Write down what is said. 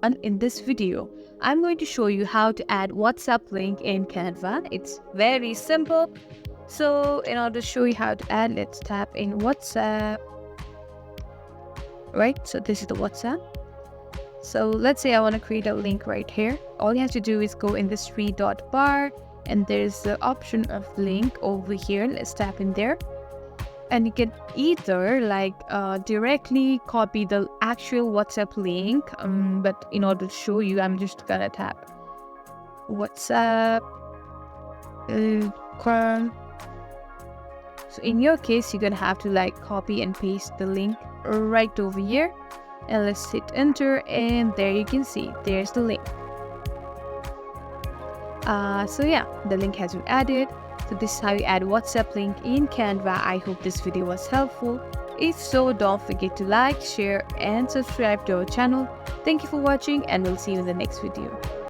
And in this video, I'm going to show you how to add WhatsApp link in Canva. It's very simple. So in order to show you how to add, let's tap in WhatsApp. Right, so this is the WhatsApp. So let's say I want to create a link right here. All you have to do is go in this three dot bar and there's the option of link over here. Let's tap in there. And you can either directly copy the actual WhatsApp link, but in order to show you, I'm just gonna tap WhatsApp. So in your case, you're gonna have to copy and paste the link right over here, and let's hit enter, and there you can see there's the link. So yeah, the link has been added. So this is how you add WhatsApp link in Canva. I hope this video was helpful. If so, don't forget to like, share and subscribe to our channel. Thank you for watching and we'll see you in the next video.